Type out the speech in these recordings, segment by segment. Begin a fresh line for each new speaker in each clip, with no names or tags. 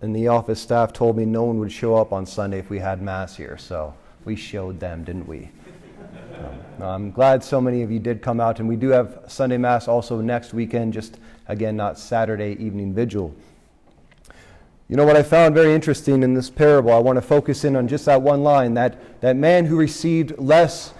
And the office staff told me no one would show up on Sunday if we had Mass here, so we showed them, didn't we? I'm glad so many of you did come out, and we do have Sunday Mass also next weekend, just again, not Saturday evening vigil. You know what I found very interesting in this parable? I want to focus in on just that one line, that man who received less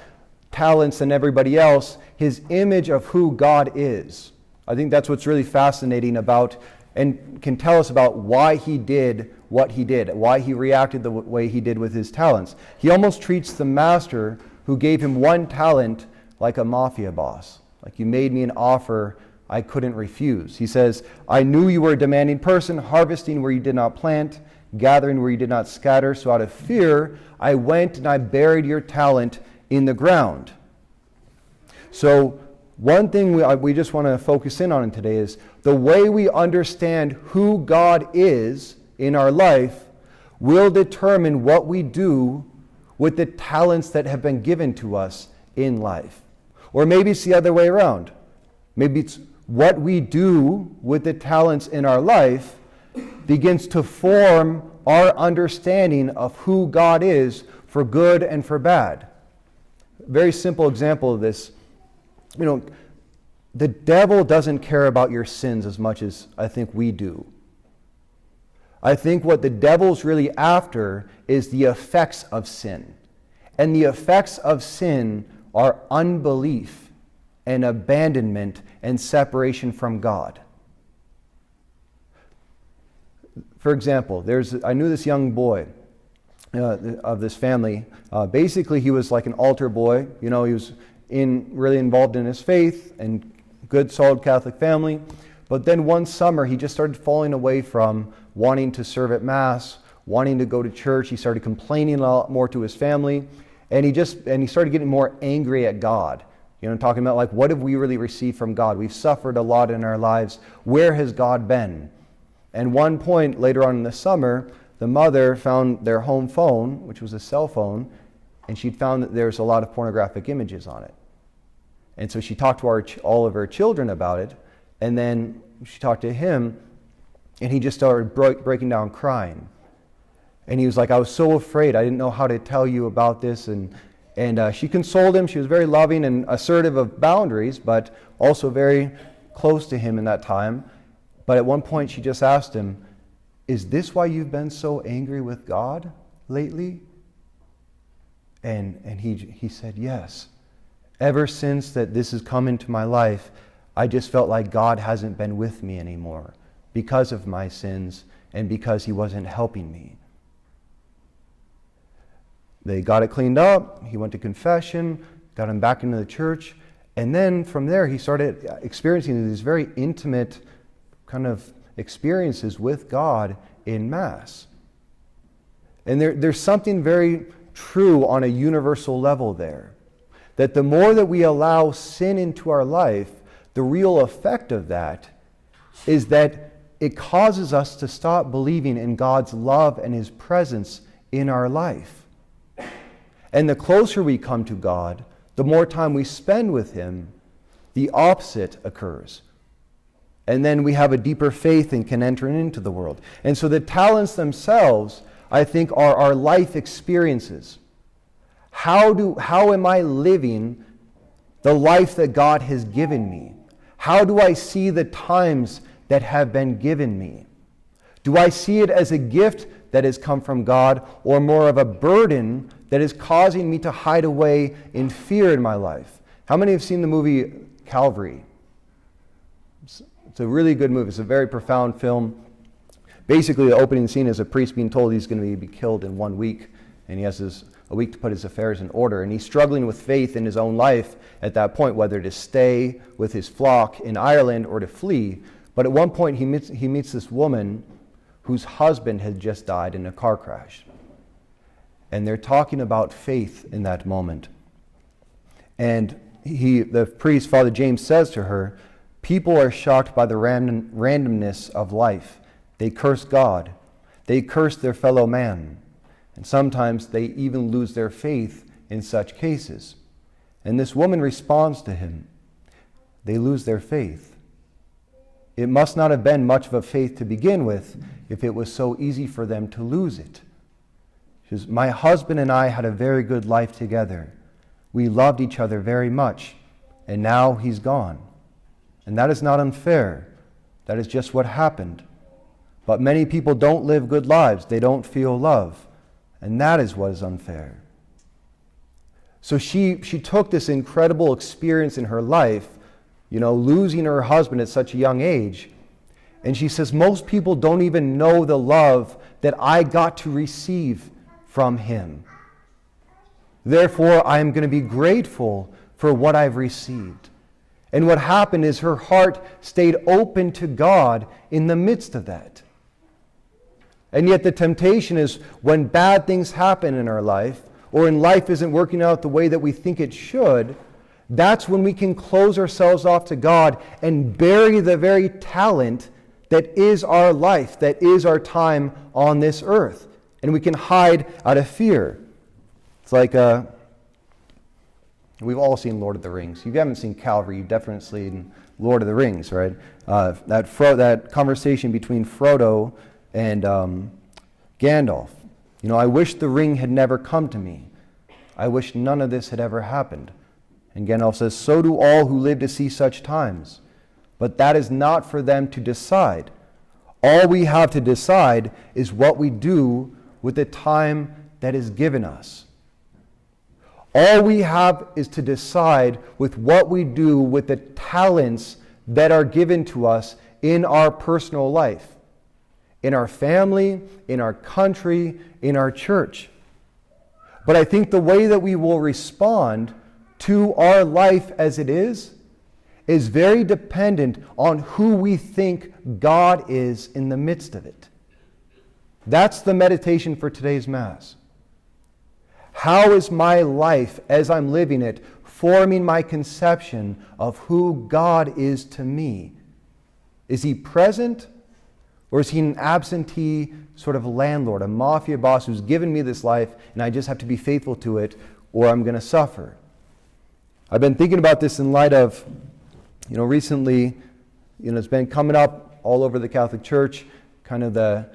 talents than everybody else, his image of who God is. I think that's what's really fascinating about, and can tell us about why he did what he did, why he reacted the way he did with his talents. He almost treats the master who gave him 1 talent like a mafia boss. Like, you made me an offer I couldn't refuse. He says, I knew you were a demanding person, harvesting where you did not plant, gathering where you did not scatter. So out of fear, I went and I buried your talent in the ground. So one thing we just want to focus in on today is the way we understand who God is in our life will determine what we do with the talents that have been given to us in life. Or maybe it's the other way around. Maybe it's what we do with the talents in our life begins to form our understanding of who God is for good and for bad. Very simple example of this. You know, the devil doesn't care about your sins as much as I think we do. I think what the devil's really after is the effects of sin. And the effects of sin are unbelief and abandonment and separation from God. For example, I knew this young boy of this family. Basically, he was like an altar boy. You know, he was really involved in his faith and good, solid Catholic family. But then one summer, he just started falling away from wanting to serve at Mass, wanting to go to church. He started complaining a lot more to his family, and he started getting more angry at God. You know, talking about, like, what have we really received from God? We've suffered a lot in our lives. Where has God been? And one point later on in the summer, the mother found their home phone, which was a cell phone, and she'd found that there's a lot of pornographic images on it. And so she talked to all of her children about it, and then she talked to him, and he just started breaking down crying. And he was like, I was so afraid. I didn't know how to tell you about this. And she consoled him. She was very loving and assertive of boundaries, but also very close to him in that time. But at one point, she just asked him, is this why you've been so angry with God lately? And he said, yes. Ever since that this has come into my life, I just felt like God hasn't been with me anymore because of my sins and because he wasn't helping me. They got it cleaned up. He went to confession, got him back into the church. And then from there, he started experiencing these very intimate kind of experiences with God in Mass. And there's something very true on a universal level there. That the more that we allow sin into our life, the real effect of that is that it causes us to stop believing in God's love and his presence in our life. And the closer we come to God, the more time we spend with him, the opposite occurs. And then we have a deeper faith and can enter into the world. And so the talents themselves, I think, are our life experiences. How am I living the life that God has given me? How do I see the times that have been given me? Do I see it as a gift that has come from God, or more of a burden that is causing me to hide away in fear in my life? How many have seen the movie Calvary? It's a really good movie. It's a very profound film. Basically, the opening scene is a priest being told he's going to be killed in 1 week, and he has a week to put his affairs in order. And he's struggling with faith in his own life at that point, whether to stay with his flock in Ireland or to flee. But at one point, he meets this woman whose husband had just died in a car crash. And they're talking about faith in that moment. And the priest, Father James, says to her, people are shocked by the randomness of life. They curse God. They curse their fellow man. And sometimes they even lose their faith in such cases. And this woman responds to him. They lose their faith. It must not have been much of a faith to begin with if it was so easy for them to lose it. She says, my husband and I had a very good life together. We loved each other very much, and now he's gone. And that is not unfair. That is just what happened. But many people don't live good lives. They don't feel love. And that is what is unfair. So she took this incredible experience in her life, losing her husband at such a young age. And she says, most people don't even know the love that I got to receive from him. Therefore, I am going to be grateful for what I've received. And what happened is her heart stayed open to God in the midst of that. And yet the temptation is when bad things happen in our life, or when life isn't working out the way that we think it should, that's when we can close ourselves off to God and bury the very talent that is our life, that is our time on this earth. And we can hide out of fear. It's like, we've all seen Lord of the Rings. If you haven't seen Calvary, you've definitely seen Lord of the Rings, right? That conversation between Frodo and Gandalf. I wish the ring had never come to me. I wish none of this had ever happened. And Gandalf says, so do all who live to see such times. But that is not for them to decide. All we have to decide is what we do with the time that is given us. All we have is to decide with what we do with the talents that are given to us in our personal life, in our family, in our country, in our church. But I think the way that we will respond to our life as it is very dependent on who we think God is in the midst of it. That's the meditation for today's Mass. How is my life, as I'm living it, forming my conception of who God is to me? Is he present? Or is he an absentee sort of landlord, a mafia boss who's given me this life and I just have to be faithful to it or I'm going to suffer? I've been thinking about this in light of, recently, it's been coming up all over the Catholic Church, kind of the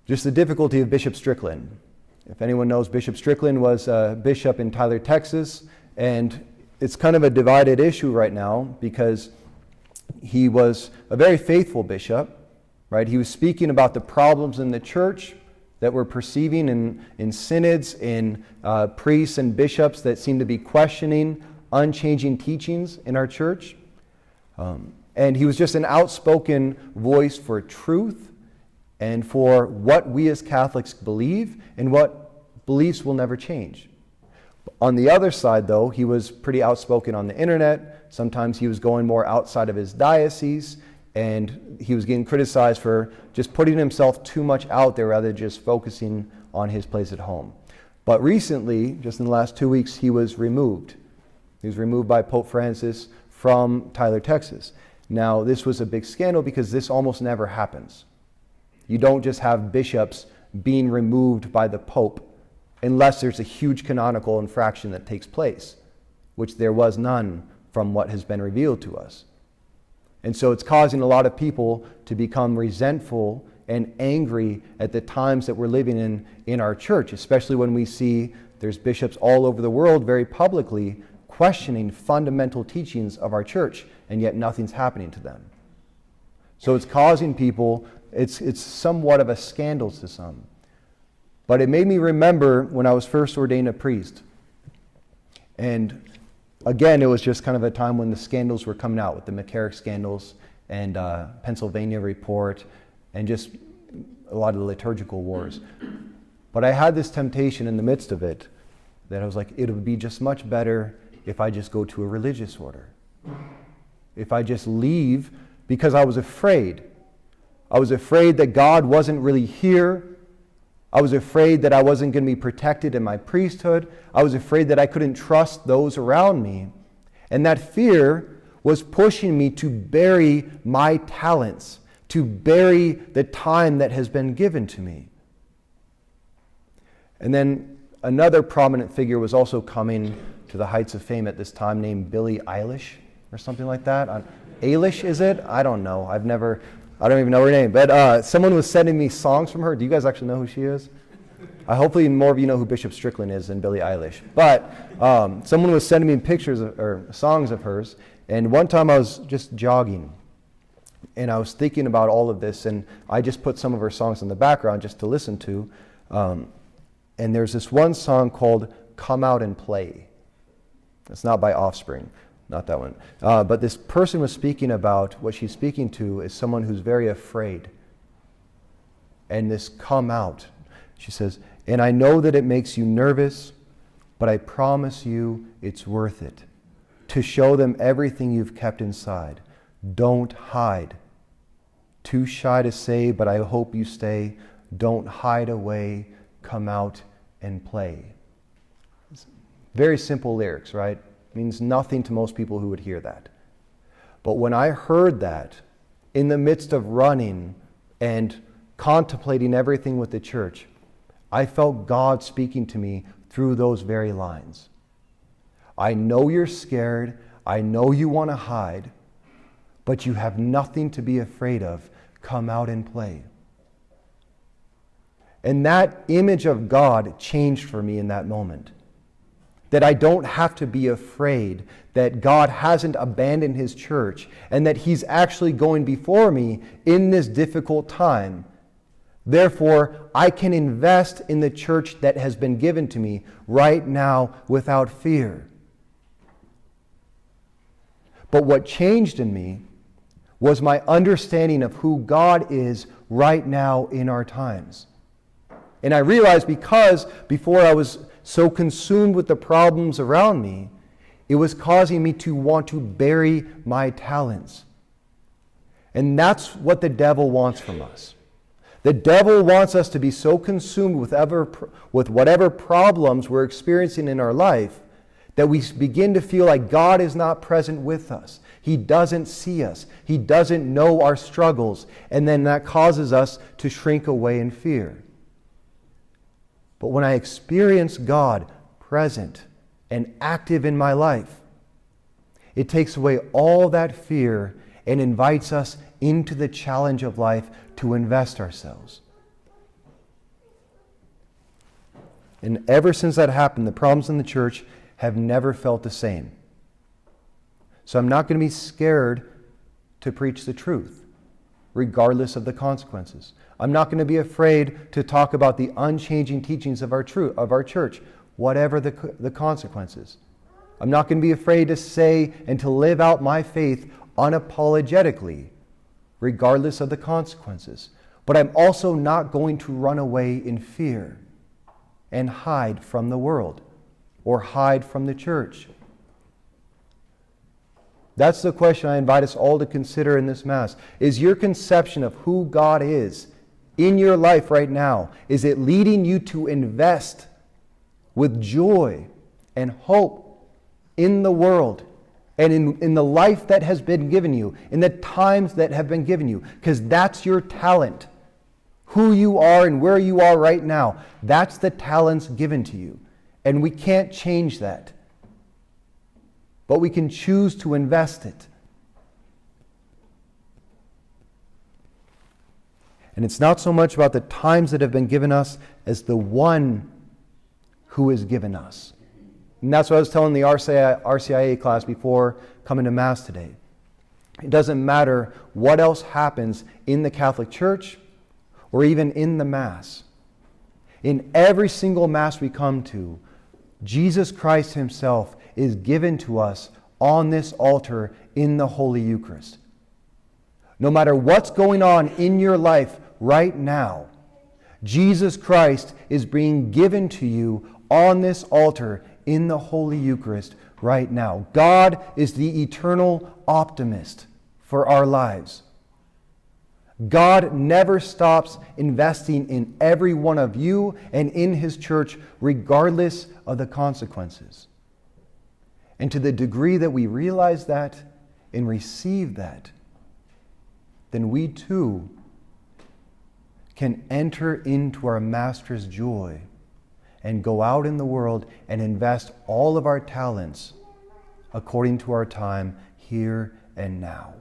difficulty of Bishop Strickland. If anyone knows, Bishop Strickland was a bishop in Tyler, Texas, and it's kind of a divided issue right now because he was a very faithful bishop. Right? He was speaking about the problems in the church that we're perceiving in synods, in priests and bishops that seem to be questioning unchanging teachings in our church. And he was just an outspoken voice for truth and for what we as Catholics believe and what beliefs will never change. On the other side, though, he was pretty outspoken on the internet. Sometimes he was going more outside of his diocese. And he was getting criticized for just putting himself too much out there rather than just focusing on his place at home. But recently, just in the last 2 weeks, he was removed. He was removed by Pope Francis from Tyler, Texas. Now, this was a big scandal because this almost never happens. You don't just have bishops being removed by the Pope unless there's a huge canonical infraction that takes place, which there was none from what has been revealed to us. And so it's causing a lot of people to become resentful and angry at the times that we're living in our church, especially when we see there's bishops all over the world very publicly questioning fundamental teachings of our church, and yet nothing's happening to them. So it's causing people, it's somewhat of a scandal to some. But it made me remember when I was first ordained a priest. And again, it was just kind of a time when the scandals were coming out with the McCarrick scandals and Pennsylvania report and just a lot of the liturgical wars. But I had this temptation in the midst of it that I was like, it would be just much better if I just go to a religious order. If I just leave, because I was afraid. I was afraid that God wasn't really here. I was afraid that I wasn't going to be protected in my priesthood. I was afraid that I couldn't trust those around me. And that fear was pushing me to bury my talents, to bury the time that has been given to me. And then another prominent figure was also coming to the heights of fame at this time named Billie Eilish or something like that. Eilish, is it? I don't know. I've never I don't even know her name, but someone was sending me songs from her. Do you guys actually know who she is? Hopefully more of you know who Bishop Strickland is than Billie Eilish. But someone was sending me pictures or songs of hers, and one time I was just jogging, and I was thinking about all of this, and I just put some of her songs in the background just to listen to. And there's this one song called Come Out and Play. It's not by Offspring, not that one. But this person was speaking about, what she's speaking to is someone who's very afraid. And this come out, she says, and I know that it makes you nervous, but I promise you it's worth it to show them everything you've kept inside. Don't hide. Too shy to say, but I hope you stay. Don't hide away. Come out and play. Very simple lyrics, right? Means nothing to most people who would hear that. But when I heard that, in the midst of running and contemplating everything with the church, I felt God speaking to me through those very lines. I know you're scared. I know you want to hide, but you have nothing to be afraid of. Come out and play. And that image of God changed for me in that moment. That I don't have to be afraid that God hasn't abandoned His church and that He's actually going before me in this difficult time. Therefore, I can invest in the church that has been given to me right now without fear. But what changed in me was my understanding of who God is right now in our times. And I realized because before I was so consumed with the problems around me, it was causing me to want to bury my talents. And that's what the devil wants from us. The devil wants us to be so consumed with whatever problems we're experiencing in our life that we begin to feel like God is not present with us. He doesn't see us. He doesn't know our struggles. And then that causes us to shrink away in fear. But when I experience God present and active in my life, it takes away all that fear and invites us into the challenge of life to invest ourselves. And ever since that happened, the problems in the church have never felt the same. So I'm not going to be scared to preach the truth, regardless of the consequences. I'm not going to be afraid to talk about the unchanging teachings of our church, whatever the consequences. I'm not going to be afraid to say and to live out my faith unapologetically, regardless of the consequences. But I'm also not going to run away in fear and hide from the world or hide from the church. That's the question I invite us all to consider in this Mass. Is your conception of who God is in your life right now, is it leading you to invest with joy and hope in the world and in the life that has been given you, in the times that have been given you? Because that's your talent. Who you are and where you are right now, that's the talents given to you. And we can't change that. But we can choose to invest it. And it's not so much about the times that have been given us as the one who is given us. And that's what I was telling the RCIA class before coming to Mass today. It doesn't matter what else happens in the Catholic Church or even in the Mass. In every single Mass we come to, Jesus Christ Himself is given to us on this altar in the Holy Eucharist. No matter what's going on in your life right now, Jesus Christ is being given to you on this altar in the Holy Eucharist right now. God is the eternal optimist for our lives. God never stops investing in every one of you and in His church, regardless of the consequences. And to the degree that we realize that and receive that, then we too can enter into our Master's joy and go out in the world and invest all of our talents according to our time here and now.